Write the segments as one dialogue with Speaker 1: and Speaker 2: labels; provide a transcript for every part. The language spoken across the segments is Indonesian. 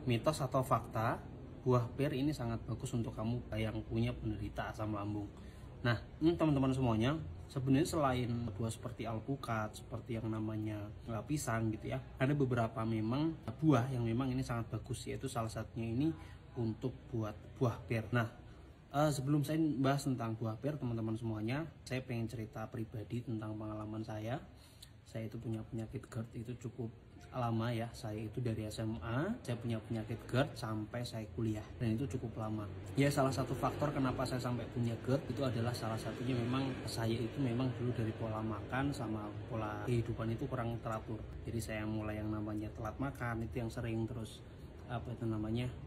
Speaker 1: mitos atau fakta, buah pir ini sangat bagus untuk kamu yang punya penderita asam lambung. Nah, teman-teman semuanya, sebenarnya selain buah seperti alpukat, seperti yang namanya pisang gitu ya, ada beberapa memang buah yang memang ini sangat bagus, yaitu salah satunya ini untuk buat buah pir. Nah, sebelum saya bahas tentang buah pir, teman-teman semuanya, saya pengen cerita pribadi tentang pengalaman saya. Saya itu punya penyakit GERD itu cukup lama ya. Saya itu dari SMA, saya punya penyakit GERD sampai saya kuliah, dan itu cukup lama. Ya, salah satu faktor kenapa saya sampai punya GERD itu adalah salah satunya memang saya itu memang dulu dari pola makan sama pola kehidupan itu kurang teratur. Jadi saya mulai yang namanya telat makan, itu yang sering, terus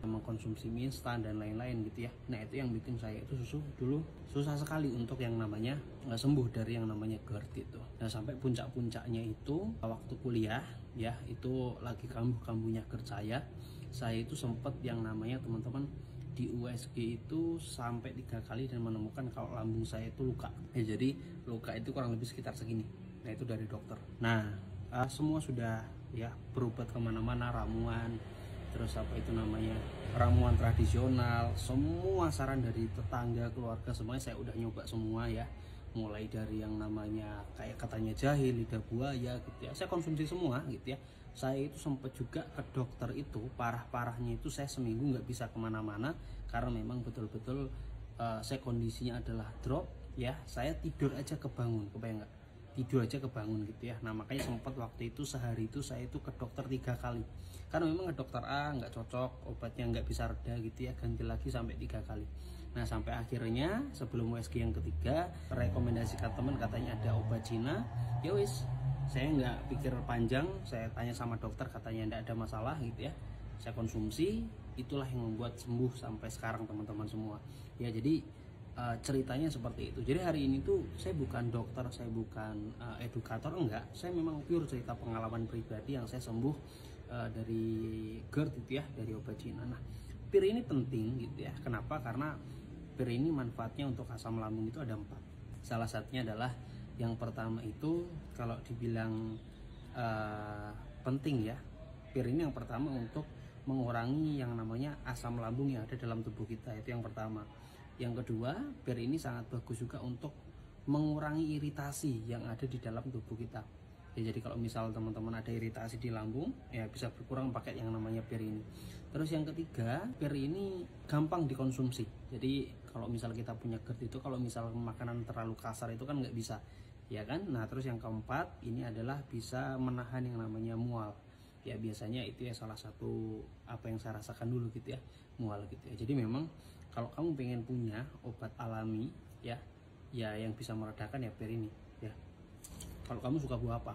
Speaker 1: mengkonsumsi mie instan dan lain-lain gitu ya. Nah, itu yang bikin saya itu dulu susah sekali untuk yang namanya sembuh dari yang namanya GERD itu. Nah, sampai puncak-puncaknya itu waktu kuliah ya, itu lagi kambuh-kambuhnya GERD saya itu sempat yang namanya teman-teman di USG itu sampai 3 kali dan menemukan kalau lambung saya itu luka. Ya, jadi luka itu kurang lebih sekitar segini. Nah, itu dari dokter. Nah, semua sudah ya berobat kemana-mana, ramuan, terus ramuan tradisional, semua saran dari tetangga, keluarga, semuanya saya udah nyoba semua ya. Mulai dari yang namanya kayak katanya jahe, lidah buaya gitu ya, saya konsumsi semua gitu ya. Saya itu sempat juga ke dokter itu, parah-parahnya itu saya seminggu nggak bisa kemana-mana karena memang betul-betul saya kondisinya adalah drop ya. Saya tidur aja kebangun, kebayang nggak? Tidur aja kebangun gitu ya. Nah, makanya sempat waktu itu sehari itu saya itu ke dokter 3 kali karena memang ke dokter A nggak cocok, obatnya nggak bisa reda gitu ya, ganti lagi sampai 3 kali. Nah, sampai akhirnya sebelum USG yang ketiga rekomendasikan teman, katanya ada obat Cina. Ya wis, saya nggak pikir panjang, saya tanya sama dokter, katanya nggak ada masalah gitu ya. Saya konsumsi, itulah yang membuat sembuh sampai sekarang teman-teman semua ya. Jadi ceritanya seperti itu. Jadi hari ini tuh saya bukan dokter, saya bukan edukator, enggak. Saya memang pure cerita pengalaman pribadi yang saya sembuh dari GERD itu ya, dari obat Cina. Nah, pir ini penting gitu ya. Kenapa? Karena pir ini manfaatnya untuk asam lambung itu ada 4. Salah satunya adalah yang pertama itu kalau dibilang penting ya, pir ini yang pertama untuk mengurangi yang namanya asam lambung yang ada dalam tubuh kita, itu yang pertama. Yang kedua, pir ini sangat bagus juga untuk mengurangi iritasi yang ada di dalam tubuh kita. Ya, jadi kalau misal teman-teman ada iritasi di lambung, ya bisa berkurang pakai yang namanya pir ini. Terus yang ketiga, pir ini gampang dikonsumsi. Jadi kalau misal kita punya GERD itu, kalau misal makanan terlalu kasar itu kan nggak bisa, ya kan? Nah, terus yang keempat, ini adalah bisa menahan yang namanya mual. Ya, biasanya itu ya salah satu apa yang saya rasakan dulu gitu ya, mual gitu ya. Jadi memang kalau kamu pengen punya obat alami ya yang bisa meredakan ya pir ini ya. Kalau kamu suka buah apa?